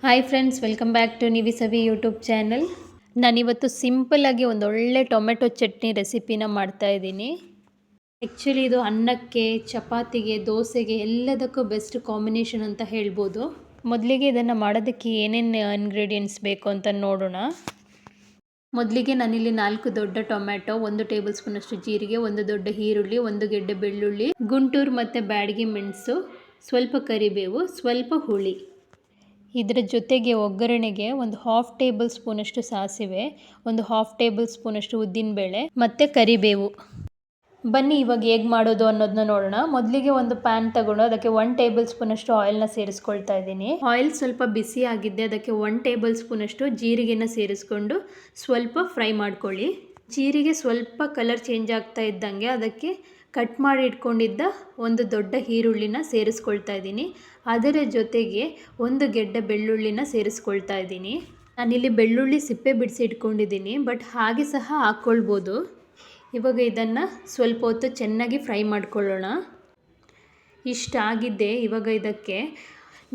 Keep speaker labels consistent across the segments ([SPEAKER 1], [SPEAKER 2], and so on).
[SPEAKER 1] Hi friends, welcome back to Nivisavi YouTube channel. ನಾನಿವತ್ತು ಸಿಂಪಲ್ಲಾಗಿ ಒಂದು ಒಳ್ಳೆ ಟೊಮೆಟೊ ಚಟ್ನಿ ರೆಸಿಪಿನ ಮಾಡ್ತಾಯಿದ್ದೀನಿ. ಆ್ಯಕ್ಚುಲಿ ಇದು ಅನ್ನಕ್ಕೆ, ಚಪಾತಿಗೆ, ದೋಸೆಗೆ ಎಲ್ಲದಕ್ಕೂ ಬೆಸ್ಟ್ ಕಾಂಬಿನೇಷನ್ ಅಂತ ಹೇಳ್ಬೋದು. ಮೊದಲಿಗೆ ಇದನ್ನು ಮಾಡೋದಕ್ಕೆ ಏನೇನು ಇಂಗ್ರೀಡಿಯೆಂಟ್ಸ್ ಬೇಕು ಅಂತ ನೋಡೋಣ. ಮೊದಲಿಗೆ ನಾನಿಲ್ಲಿ 4 ದೊಡ್ಡ ಟೊಮ್ಯಾಟೊ, 1 ಟೇಬಲ್ ಸ್ಪೂನಷ್ಟು ಜೀರಿಗೆ, 1 ದೊಡ್ಡ ಈರುಳ್ಳಿ, 1 ಗೆಡ್ಡೆ ಬೆಳ್ಳುಳ್ಳಿ, ಗುಂಟೂರು ಮತ್ತು ಬ್ಯಾಡಗಿ ಮೆಣಸು, ಸ್ವಲ್ಪ ಕರಿಬೇವು, ಸ್ವಲ್ಪ ಹುಳಿ. ಇದರ ಜೊತೆಗೆ ಒಗ್ಗರಣೆಗೆ ಒಂದು 1/2 ಟೇಬಲ್ ಸ್ಪೂನಷ್ಟು ಸಾಸಿವೆ, ಒಂದು 1/2 ಟೇಬಲ್ ಸ್ಪೂನಷ್ಟು ಉದ್ದಿನಬೇಳೆ ಮತ್ತು ಕರಿಬೇವು. ಬನ್ನಿ ಇವಾಗ ಹೇಗೆ ಮಾಡೋದು ಅನ್ನೋದನ್ನ ನೋಡೋಣ. ಮೊದಲಿಗೆ ಒಂದು ಪ್ಯಾನ್ ತಗೊಂಡು ಅದಕ್ಕೆ 1 ಟೇಬಲ್ ಸ್ಪೂನಷ್ಟು ಆಯಿಲ್ನ ಸೇರಿಸ್ಕೊಳ್ತಾ ಇದ್ದೀನಿ. ಆಯಿಲ್ ಸ್ವಲ್ಪ ಬಿಸಿ ಆಗಿದ್ದೆ ಅದಕ್ಕೆ 1 ಟೇಬಲ್ ಸ್ಪೂನಷ್ಟು ಜೀರಿಗೆನ ಸೇರಿಸ್ಕೊಂಡು ಸ್ವಲ್ಪ ಫ್ರೈ ಮಾಡ್ಕೊಳ್ಳಿ. ಜೀರಿಗೆ ಸ್ವಲ್ಪ ಕಲರ್ ಚೇಂಜ್ ಆಗ್ತಾ ಇದ್ದಂಗೆ ಅದಕ್ಕೆ ಕಟ್ ಮಾಡಿ ಇಟ್ಕೊಂಡಿದ್ದ ಒಂದು ದೊಡ್ಡ ಈರುಳ್ಳಿನ ಸೇರಿಸ್ಕೊಳ್ತಾ ಇದ್ದೀನಿ. ಅದರ ಜೊತೆಗೆ 1 ಗೆಡ್ಡೆ ಬೆಳ್ಳುಳ್ಳಿನ ಸೇರಿಸ್ಕೊಳ್ತಾ ಇದ್ದೀನಿ. ನಾನಿಲ್ಲಿ ಬೆಳ್ಳುಳ್ಳಿ ಸಿಪ್ಪೆ ಬಿಡಿಸಿ ಇಟ್ಕೊಂಡಿದ್ದೀನಿ, ಬಟ್ ಹಾಗೆ ಸಹ ಹಾಕ್ಕೊಳ್ಬೋದು. ಇವಾಗ ಇದನ್ನು ಸ್ವಲ್ಪ ಹೊತ್ತು ಚೆನ್ನಾಗಿ ಫ್ರೈ ಮಾಡ್ಕೊಳ್ಳೋಣ. ಇಷ್ಟಾಗಿದ್ದೆ. ಇವಾಗ ಇದಕ್ಕೆ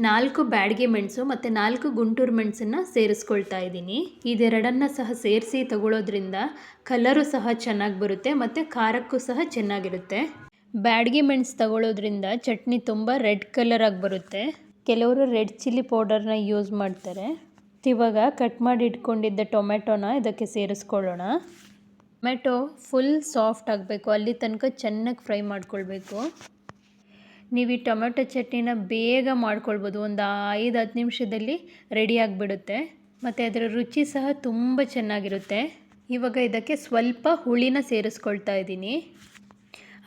[SPEAKER 1] 4 ಬ್ಯಾಡಗಿ ಮೆಣಸು ಮತ್ತು 4 ಗುಂಟೂರು ಮೆಣಸನ್ನು ಸೇರಿಸ್ಕೊಳ್ತಾ ಇದ್ದೀನಿ. ಇದೆರಡನ್ನು ಸಹ ಸೇರಿಸಿ ತಗೊಳ್ಳೋದ್ರಿಂದ ಕಲರು ಸಹ ಚೆನ್ನಾಗಿ ಬರುತ್ತೆ ಮತ್ತು ಖಾರಕ್ಕೂ ಸಹ ಚೆನ್ನಾಗಿರುತ್ತೆ. ಬ್ಯಾಡಗಿ ಮೆಣಸು ತಗೊಳ್ಳೋದ್ರಿಂದ ಚಟ್ನಿ ತುಂಬ ರೆಡ್ ಕಲರಾಗಿ ಬರುತ್ತೆ. ಕೆಲವರು ರೆಡ್ ಚಿಲ್ಲಿ ಪೌಡರ್ನ ಯೂಸ್ ಮಾಡ್ತಾರೆ. ಇವಾಗ ಕಟ್ ಮಾಡಿ ಇಟ್ಕೊಂಡಿದ್ದ ಟೊಮೆಟೊನ ಇದಕ್ಕೆ ಸೇರಿಸ್ಕೊಳ್ಳೋಣ. ಟೊಮೆಟೊ ಫುಲ್ ಸಾಫ್ಟ್ ಆಗಬೇಕು, ಅಲ್ಲಿ ತನಕ ಚೆನ್ನಾಗಿ ಫ್ರೈ ಮಾಡ್ಕೊಳ್ಬೇಕು. ನೀವು ಈ ಟೊಮೆಟೊ ಚಟ್ನಿನ ಬೇಗ ಮಾಡ್ಕೊಳ್ಬೋದು. ಒಂದು 5-10 ನಿಮಿಷದಲ್ಲಿ ರೆಡಿ ಆಗಿಬಿಡುತ್ತೆ ಮತ್ತು ಅದರ ರುಚಿ ಸಹ ತುಂಬ ಚೆನ್ನಾಗಿರುತ್ತೆ. ಇವಾಗ ಇದಕ್ಕೆ ಸ್ವಲ್ಪ ಹುಳಿನ ಸೇರಿಸ್ಕೊಳ್ತಾ ಇದ್ದೀನಿ.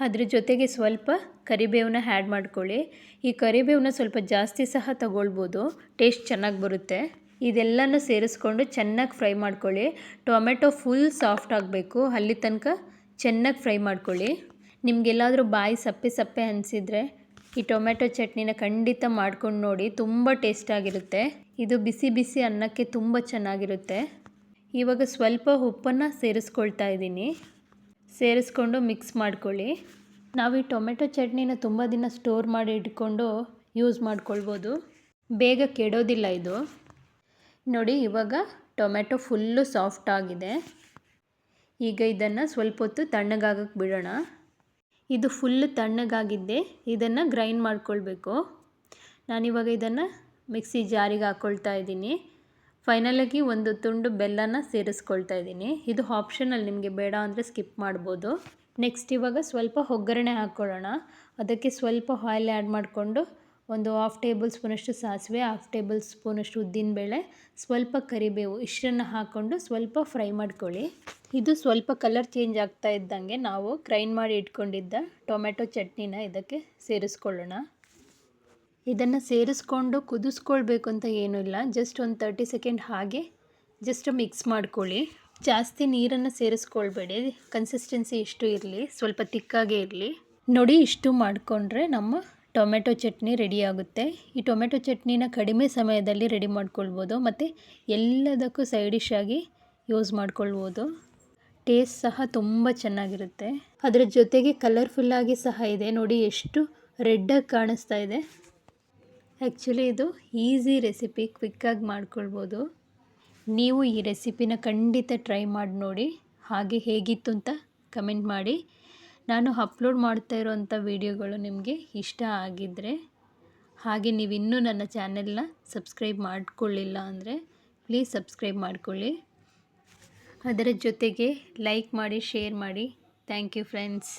[SPEAKER 1] ಅದ್ರ ಜೊತೆಗೆ ಸ್ವಲ್ಪ ಕರಿಬೇವನ್ನ ಆ್ಯಡ್ ಮಾಡ್ಕೊಳ್ಳಿ. ಈ ಕರಿಬೇವನ್ನ ಸ್ವಲ್ಪ ಜಾಸ್ತಿ ಸಹ ತಗೊಳ್ಬೋದು, ಟೇಸ್ಟ್ ಚೆನ್ನಾಗಿ ಬರುತ್ತೆ. ಇದೆಲ್ಲನೂ ಸೇರಿಸ್ಕೊಂಡು ಚೆನ್ನಾಗಿ ಫ್ರೈ ಮಾಡ್ಕೊಳ್ಳಿ. ಟೊಮೆಟೊ ಫುಲ್ ಸಾಫ್ಟ್ ಆಗಬೇಕು, ಅಲ್ಲಿ ತನಕ ಚೆನ್ನಾಗಿ ಫ್ರೈ ಮಾಡ್ಕೊಳ್ಳಿ. ನಿಮಗೆಲ್ಲಾದರೂ ಬಾಯಿ ಸಪ್ಪೆ ಸಪ್ಪೆ ಅನಿಸಿದರೆ ಈ ಟೊಮೆಟೊ ಚಟ್ನಿನ ಖಂಡಿತ ಮಾಡ್ಕೊಂಡು ನೋಡಿ, ತುಂಬ ಟೇಸ್ಟಾಗಿರುತ್ತೆ. ಇದು ಬಿಸಿ ಬಿಸಿ ಅನ್ನಕ್ಕೆ ತುಂಬ ಚೆನ್ನಾಗಿರುತ್ತೆ. ಇವಾಗ ಸ್ವಲ್ಪ ಉಪ್ಪನ್ನು ಸೇರಿಸ್ಕೊಳ್ತಾ ಇದ್ದೀನಿ. ಸೇರಿಸ್ಕೊಂಡು ಮಿಕ್ಸ್ ಮಾಡ್ಕೊಳ್ಳಿ. ನಾವು ಈ ಟೊಮೆಟೊ ಚಟ್ನಿನ ತುಂಬ ದಿನ ಸ್ಟೋರ್ ಮಾಡಿ ಇಟ್ಕೊಂಡು ಯೂಸ್ ಮಾಡ್ಕೊಳ್ಬೋದು, ಬೇಗ ಕೆಡೋದಿಲ್ಲ ಇದು. ನೋಡಿ ಇವಾಗ ಟೊಮೆಟೊ ಫುಲ್ಲು ಸಾಫ್ಟ್ ಆಗಿದೆ. ಈಗ ಇದನ್ನು ಸ್ವಲ್ಪ ಹೊತ್ತು ತಣ್ಣಗಾಗಕ್ಕೆ ಬಿಡೋಣ. ಇದು ಫುಲ್ಲು ತಣ್ಣಗಾಗಿದ್ದೆ. ಇದನ್ನು ಗ್ರೈಂಡ್ ಮಾಡ್ಕೊಳ್ಬೇಕು. ನಾನಿವಾಗ ಇದನ್ನು ಮಿಕ್ಸಿ ಜಾರಿಗೆ ಹಾಕ್ಕೊಳ್ತಾ ಇದ್ದೀನಿ. ಫೈನಲಾಗಿ ಒಂದು ತುಂಡು ಬೆಲ್ಲನ ಸೇರಿಸ್ಕೊಳ್ತಾ ಇದ್ದೀನಿ. ಇದು ಆಪ್ಷನಲ್, ನಿಮಗೆ ಬೇಡ ಅಂದರೆ ಸ್ಕಿಪ್ ಮಾಡ್ಬೋದು. ನೆಕ್ಸ್ಟ್ ಇವಾಗ ಸ್ವಲ್ಪ ಒಗ್ಗರಣೆ ಹಾಕ್ಕೊಳ್ಳೋಣ. ಅದಕ್ಕೆ ಸ್ವಲ್ಪ ಆಯಿಲ್ ಆ್ಯಡ್ ಮಾಡಿಕೊಂಡು ಒಂದು 1/2 ಟೇಬಲ್ ಸ್ಪೂನಷ್ಟು ಸಾಸಿವೆ, 1/2 ಟೇಬಲ್ ಸ್ಪೂನಷ್ಟು ಉದ್ದಿನಬೇಳೆ, ಸ್ವಲ್ಪ ಕರಿಬೇವು ಇಷ್ಟನ್ನು ಹಾಕ್ಕೊಂಡು ಸ್ವಲ್ಪ ಫ್ರೈ ಮಾಡ್ಕೊಳ್ಳಿ. ಇದು ಸ್ವಲ್ಪ ಕಲರ್ ಚೇಂಜ್ ಆಗ್ತಾ ಇದ್ದಂಗೆ ನಾವು ಗ್ರೈಂಡ್ ಮಾಡಿ ಇಟ್ಕೊಂಡಿದ್ದ ಟೊಮೆಟೊ ಚಟ್ನಿನ ಇದಕ್ಕೆ ಸೇರಿಸ್ಕೊಳ್ಳೋಣ. ಇದನ್ನು ಸೇರಿಸ್ಕೊಂಡು ಕುದಿಸ್ಕೊಳ್ಬೇಕು ಅಂತ ಏನೂ ಇಲ್ಲ, ಜಸ್ಟ್ ಒಂದು 30 ಸೆಕೆಂಡ್ ಹಾಗೆ ಜಸ್ಟ್ ಮಿಕ್ಸ್ ಮಾಡ್ಕೊಳ್ಳಿ. ಜಾಸ್ತಿ ನೀರನ್ನು ಸೇರಿಸ್ಕೊಳ್ಬೇಡಿ, ಕನ್ಸಿಸ್ಟೆನ್ಸಿ ಇಷ್ಟು ಇರಲಿ, ಸ್ವಲ್ಪ ತಿಕ್ಕಾಗೇ ಇರಲಿ. ನೋಡಿ ಇಷ್ಟು ಮಾಡಿಕೊಂಡ್ರೆ ನಮ್ಮ ಟೊಮೆಟೊ ಚಟ್ನಿ ರೆಡಿ ಆಗುತ್ತೆ. ಈ ಟೊಮೆಟೊ ಚಟ್ನಿನ ಕಡಿಮೆ ಸಮಯದಲ್ಲಿ ರೆಡಿ ಮಾಡ್ಕೊಳ್ಬೋದು ಮತ್ತು ಎಲ್ಲದಕ್ಕೂ ಸೈಡ್ ಡಿಶ್ ಆಗಿ ಯೂಸ್ ಮಾಡ್ಕೊಳ್ಬೋದು. ಟೇಸ್ಟ್ ಸಹ ತುಂಬ ಚೆನ್ನಾಗಿರುತ್ತೆ. ಅದರ ಜೊತೆಗೆ ಕಲರ್ಫುಲ್ಲಾಗಿ ಸಹ ಇದೆ. ನೋಡಿ ಎಷ್ಟು ರೆಡ್ಡಾಗಿ ಕಾಣಿಸ್ತಾ ಇದೆ. ಆ್ಯಕ್ಚುಲಿ ಇದು ಈಸಿ ರೆಸಿಪಿ, ಕ್ವಿಕ್ಕಾಗಿ ಮಾಡ್ಕೊಳ್ಬೋದು. ನೀವು ಈ ರೆಸಿಪಿನ ಖಂಡಿತ ಟ್ರೈ ಮಾಡಿ ನೋಡಿ, ಹಾಗೆ ಹೇಗಿತ್ತು ಅಂತ ಕಮೆಂಟ್ ಮಾಡಿ. ನಾನು ಅಪ್ಲೋಡ್ ಮಾಡ್ತಾ ಇರೋವಂಥ ವಿಡಿಯೋಗಳು ನಿಮಗೆ ಇಷ್ಟ ಆಗಿದ್ದರೆ, ಹಾಗೆ ನೀವು ಇನ್ನೂ ನನ್ನ ಚಾನೆಲ್ನ ಸಬ್ಸ್ಕ್ರೈಬ್ ಮಾಡ್ಕೊಳ್ಳಿಲ್ಲ ಅಂದರೆ ಪ್ಲೀಸ್ ಸಬ್ಸ್ಕ್ರೈಬ್ ಮಾಡ್ಕೊಳ್ಳಿ. ಅದರ ಜೊತೆಗೆ ಲೈಕ್ ಮಾಡಿ, ಶೇರ್ ಮಾಡಿ. Thank you friends.